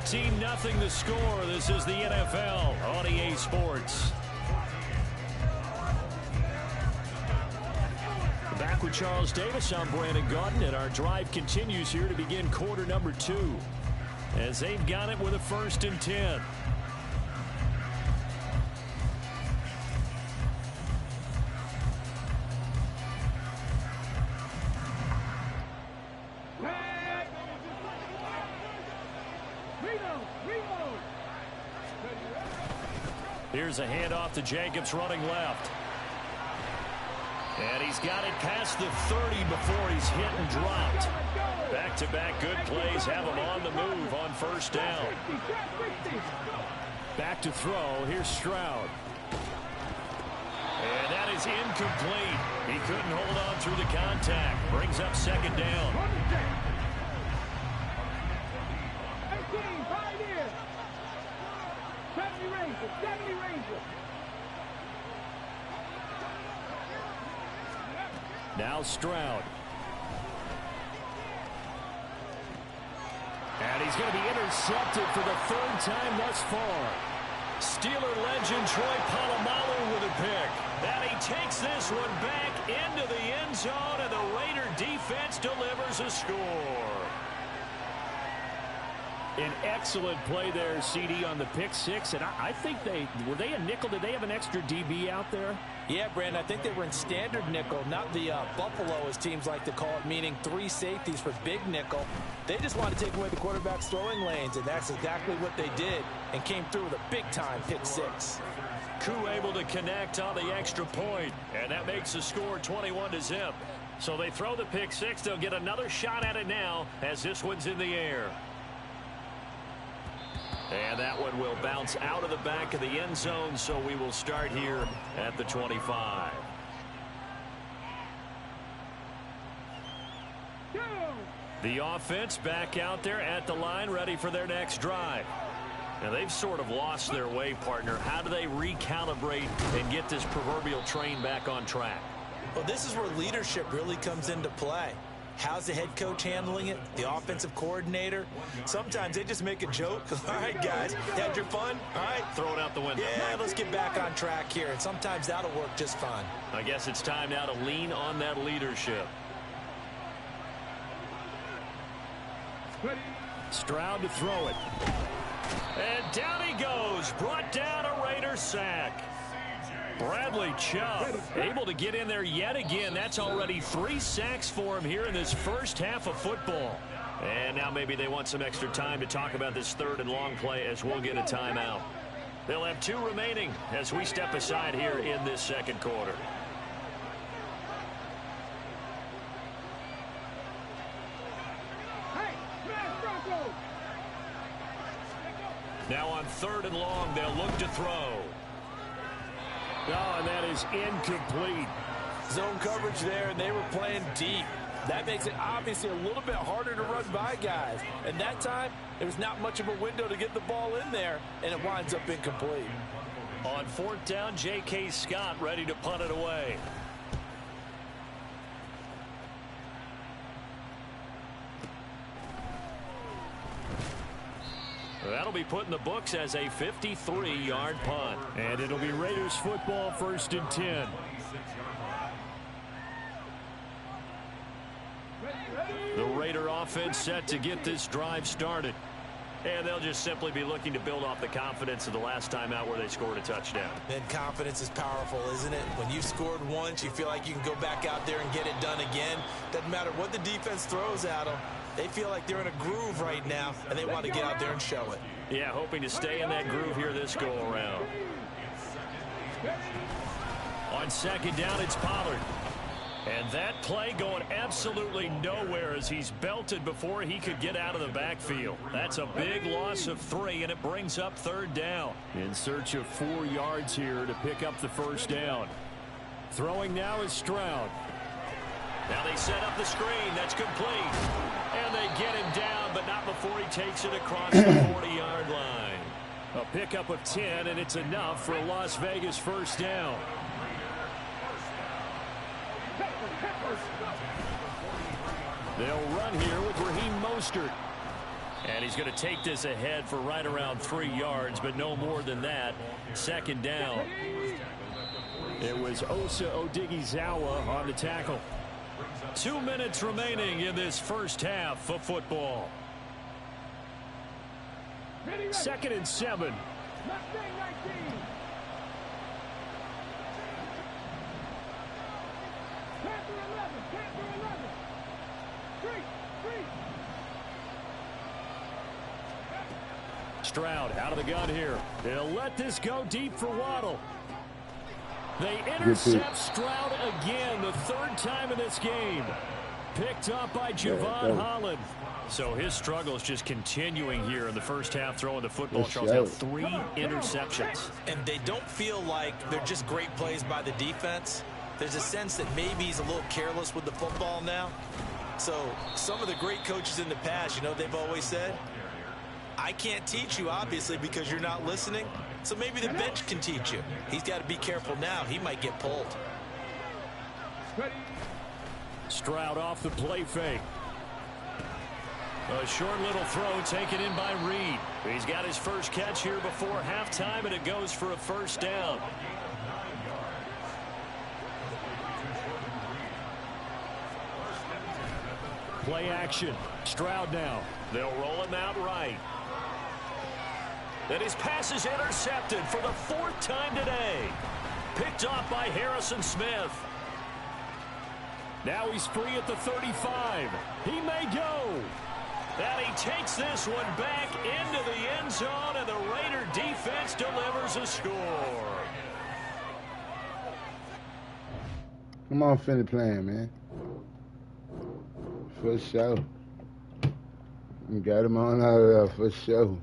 14-0 the score. This is the NFL on EA Sports. Back with Charles Davis, I'm Brandon Gaudin, and our drive continues here to begin quarter number 2. As they've got it with a 1st and 10. Here's a handoff to Jacobs running left. And he's got it past the 30 before he's hit and dropped. Back-to-back good plays have him on the move on 1st down. Back to throw. Here's Stroud. And that is incomplete. He couldn't hold on through the contact. Brings up 2nd down. Now Stroud. And he's going to be intercepted for the 3rd time thus far. Steeler legend Troy Polamalu with a pick. And he takes this one back into the end zone, and the Raider defense delivers a score. An excellent play there, CD, on the pick 6. And I think were they a nickel? Did they have an extra DB out there? Yeah, Brandon, I think they were in standard nickel, not the Buffalo, as teams like to call it, meaning 3 safeties for big nickel. They just wanted to take away the quarterback's throwing lanes, and that's exactly what they did, and came through with a big-time pick 6. Koo able to connect on the extra point, and that makes the score 21-0. So they throw the pick 6. They'll get another shot at it now as this one's in the air. And that one will bounce out of the back of the end zone, so we will start here at the 25. The offense back out there at the line, ready for their next drive. Now, they've sort of lost their way, partner. How do they recalibrate and get this proverbial train back on track? Well, this is where leadership really comes into play. How's the head coach handling it? The offensive coordinator? Sometimes they just make a joke. All right, guys, had your fun? All right. Throw it out the window. Yeah, let's get back on track here. And sometimes that'll work just fine. I guess it's time now to lean on that leadership. Stroud to throw it. And down he goes. Brought down a Raider sack. Bradley Chubb able to get in there yet again. That's already 3 sacks for him here in this first half of football. And now maybe they want some extra time to talk about this 3rd and long play as we'll get a timeout. They'll have 2 remaining as we step aside here in this 2nd quarter. Now on 3rd and long, they'll look to throw. Oh, and that is incomplete. Zone coverage there, and they were playing deep. That makes it obviously a little bit harder to run by guys. And that time, there was not much of a window to get the ball in there, and it winds up incomplete. On 4th down, J.K. Scott ready to punt it away. That'll be put in the books as a 53-yard punt. And it'll be Raiders football, 1st and 10. The Raider offense set to get this drive started. And they'll just simply be looking to build off the confidence of the last time out where they scored a touchdown. And confidence is powerful, isn't it? When you've scored once, you feel like you can go back out there and get it done again. Doesn't matter what the defense throws at them. They feel like they're in a groove right now, and they want to get out there and show it. Yeah, hoping to stay in that groove here this go-around. On 2nd down, it's Pollard. And that play going absolutely nowhere as he's belted before he could get out of the backfield. That's a big loss of 3, and it brings up 3rd down. In search of 4 yards here to pick up the 1st down. Throwing now is Stroud. Now they set up the screen. That's complete. And they get him down, but not before he takes it across the 40-yard line. A pickup of 10, and it's enough for a Las Vegas 1st down. They'll run here with Raheem Mostert. And he's going to take this ahead for right around 3 yards, but no more than that. Second down. It was Osa Odighizuwa on the tackle. 2 minutes remaining in this first half of football. 2nd and 7. Stroud out of the gun here. They'll let this go deep for Waddle. They intercept Stroud again, the 3rd time in this game. Picked up by Javon Holland. So his struggle is just continuing here in the first half, throwing the football. Charles had 3 interceptions. And they don't feel like they're just great plays by the defense. There's a sense that maybe he's a little careless with the football now. So some of the great coaches in the past, you know, they've always said, I can't teach you, obviously, because you're not listening. So maybe the bench can teach you. He's got to be careful now. He might get pulled. Stroud off the play fake. A short little throw taken in by Reed. He's got his first catch here before halftime, and it goes for a first down. Play action. Stroud now. They'll roll him out right. And his pass is intercepted for the 4th time today. Picked off by Harrison Smith. Now he's free at the 35. He may go. And he takes this one back into the end zone, and the Raider defense delivers a score. Come on, finish playing, man. For sure. You got him on out of there for sure.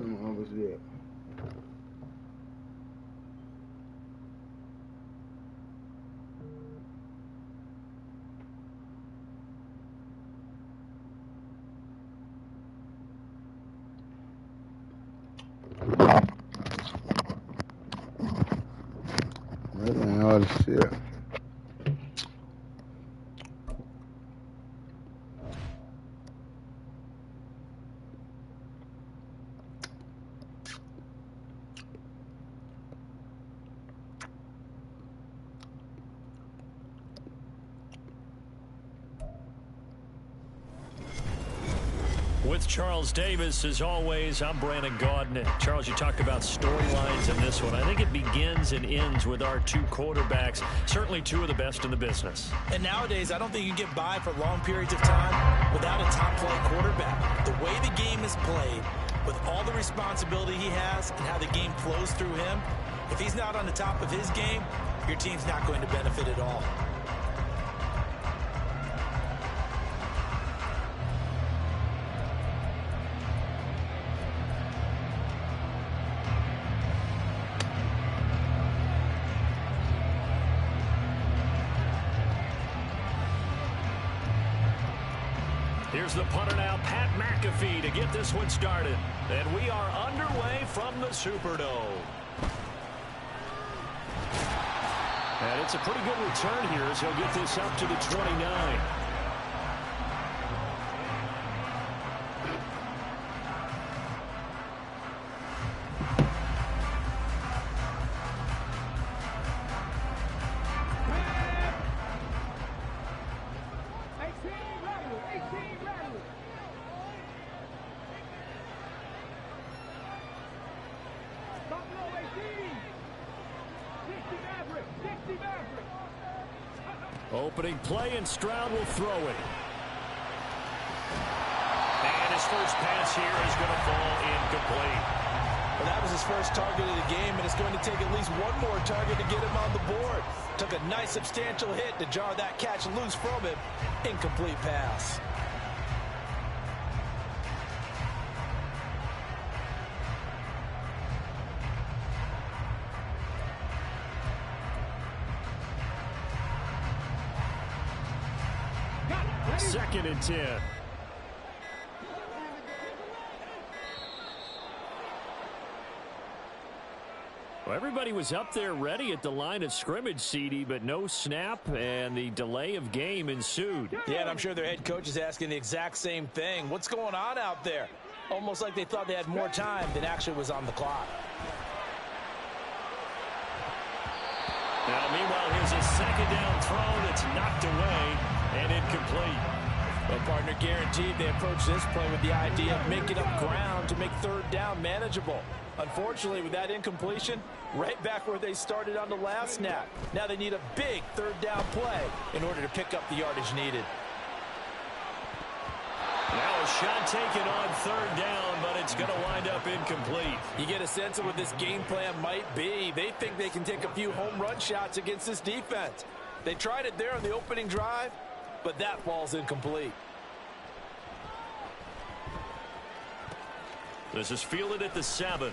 other one was there. That ain't all the shit. With Charles Davis, as always, I'm Brandon Gaudin. Charles, you talked about storylines in this one. I think it begins and ends with our two quarterbacks, certainly two of the best in the business. And nowadays, I don't think you can get by for long periods of time without a top-flight quarterback. The way the game is played, with all the responsibility he has and how the game flows through him, if he's not on the top of his game, your team's not going to benefit at all. Here's the punter now, Pat McAfee, to get this one started. And we are underway from the Superdome. And it's a pretty good return here as he'll get this up to the 29. Opening play, and Stroud will throw it. And his first pass here is going to fall incomplete. Well, that was his first target of the game, and it's going to take at least one more target to get him on the board. Took a nice substantial hit to jar that catch loose from him. Incomplete pass. Second and 10. Well, everybody was up there ready at the line of scrimmage, CD, but no snap, and the delay of game ensued. Yeah, and I'm sure their head coach is asking the exact same thing. What's going on out there? Almost like they thought they had more time than actually was on the clock. Now, meanwhile, here's a second down throw that's knocked away and incomplete. Well, partner, guaranteed they approach this play with the idea of making up ground to make third down manageable. Unfortunately, with that incompletion, right back where they started on the last snap. Now they need a big third down play in order to pick up the yardage needed. Now a shot taken on third down, but it's going to wind up incomplete. You get a sense of what this game plan might be. They think they can take a few home run shots against this defense. They tried it there on the opening drive, but that falls incomplete. This is fielded at the 7.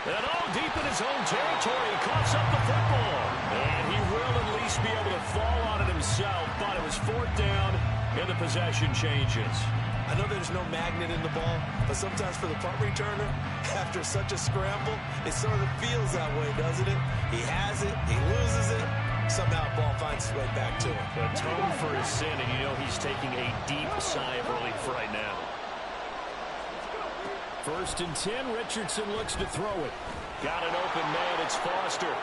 And all deep in his own territory, he coughs up the football. And he will at least be able to fall on it himself, but it was fourth down, and the possession changes. I know there's no magnet in the ball, but sometimes for the punt returner, after such a scramble, it sort of feels that way, doesn't it? He has it, he loses it, somehow the ball finds its way back to him. Atone for his sin, and you know he's taking a deep sigh of relief right now. First and 10, Richardson looks to throw it. Got an open man, it's Foster.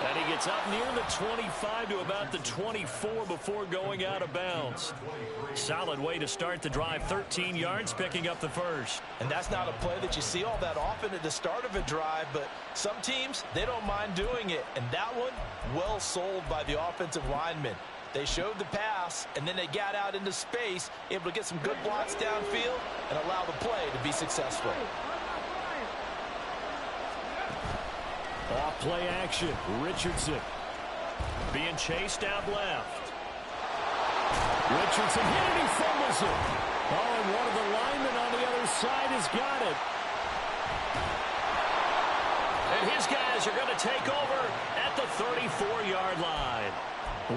And he gets up near the 25 to about the 24 before going out of bounds. Solid way to start the drive, 13 yards, picking up the first. And that's not a play that you see all that often at the start of a drive, but some teams, they don't mind doing it. And that one, well sold by the offensive lineman. They showed the pass, and then they got out into space, able to get some good blocks downfield and allow the play to be successful. Off play action. Richardson being chased out left. Richardson hit it, he fumbles it. Oh, and one of the linemen on the other This side has got it. And his guys are going to take over at the 34-yard line.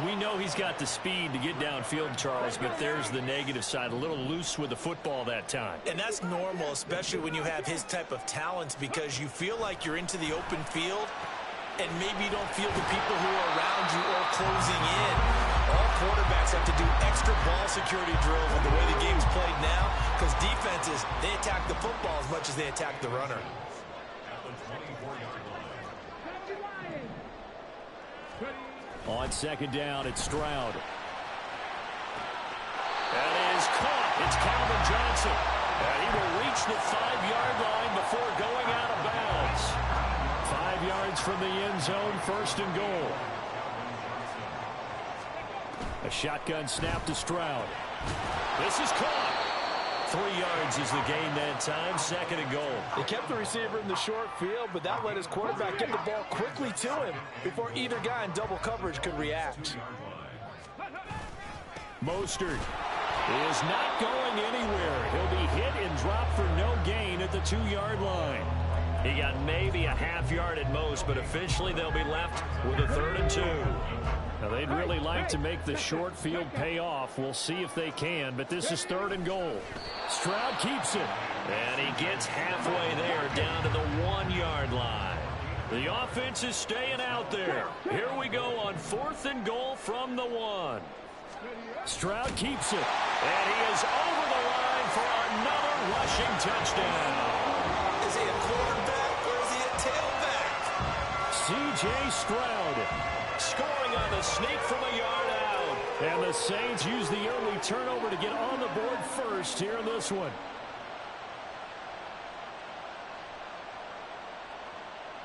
We know he's got the speed to get downfield, Charles, but there's the negative side. A little loose with the football that time. And that's normal, especially when you have his type of talents, because you feel like you're into the open field and maybe you don't feel the people who are around you or closing in. All quarterbacks have to do extra ball security drills with the way the game's played now, because defenses, they attack the football as much as they attack the runner. On second down, it's Stroud. That is caught. It's Calvin Johnson. And he will reach the 5-yard line before going out of bounds. 5 yards from the end zone, first and goal. A shotgun snap to Stroud. This is caught. 3 yards is the gain that time, second and goal. They kept the receiver in the short field, but that let his quarterback get the ball quickly to him before either guy in double coverage could react. Mostert is not going anywhere. He'll be hit and dropped for no gain at the 2-yard line. He got maybe a half yard at most, but officially they'll be left with a 3rd and 2. Now, they'd really like to make the short field pay off. We'll see if they can, but this is 3rd and goal. Stroud keeps it. And he gets halfway there down to the 1-yard line. The offense is staying out there. Here we go on 4th and goal from the 1. Stroud keeps it. And he is over the line for another rushing touchdown. Is he a quarterback or is he a tailback? C.J. Stroud scoring on the sneak from a yard out. And the Saints use the early turnover to get on the board first here in this one.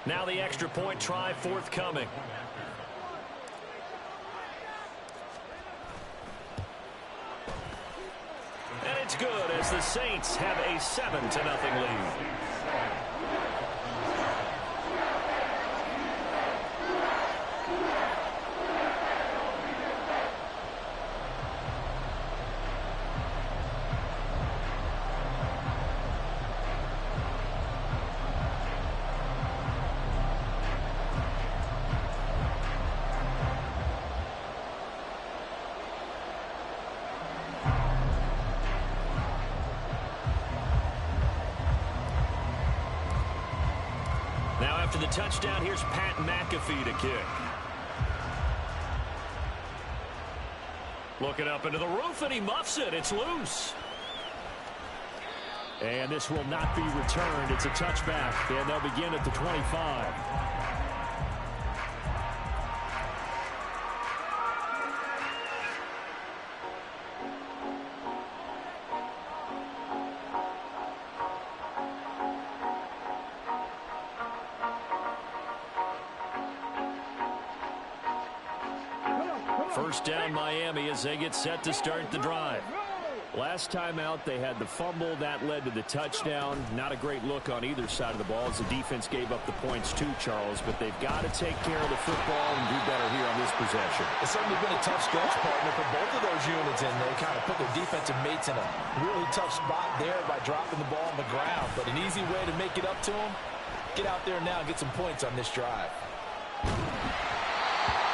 Now the extra point try forthcoming. And it's good as the Saints have a 7-0 lead. Now after the touchdown, here's Pat McAfee to kick. Looking up into the roof, and he muffs it. It's loose. And this will not be returned. It's a touchback, and they'll begin at the 25. First down Miami as they get set to start the drive. Last time out, they had the fumble. That led to the touchdown. Not a great look on either side of the ball as the defense gave up the points too, Charles. But they've got to take care of the football and do better here on this possession. It's certainly been a tough stretch, partner, for both of those units, and they kind of put their defensive mates in a really tough spot there by dropping the ball on the ground. But an easy way to make it up to them, get out there now and get some points on this drive.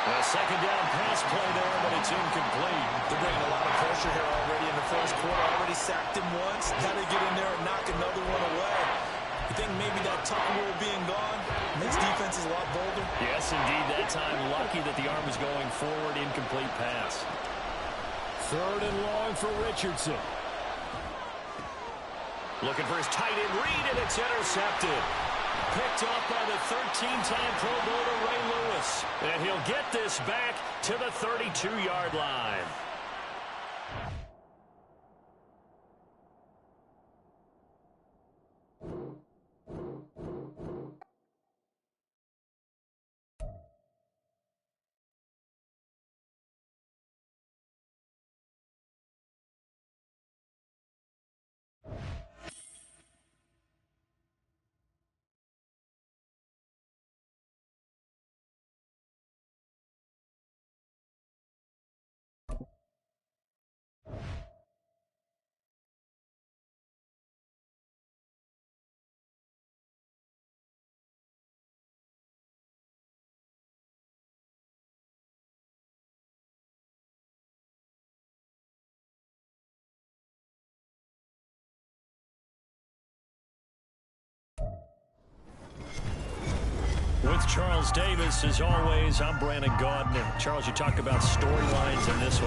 A second down pass play there, but it's incomplete. They're bringing a lot of pressure here already in the first quarter. Already sacked him once. Got to get in there and knock another one away. You think maybe that tuck rule being gone makes defenses a lot bolder? Yes, indeed. That time, lucky that the arm was going forward. Incomplete pass. 3rd and long for Richardson. Looking for his tight end read, and it's intercepted. Picked off by the 13-time Pro Bowler Ray Lewis. And he'll get this back to the 32-yard line. Charles Davis. As always, I'm Brandon Gaudin. Charles, you talk about storylines in this one.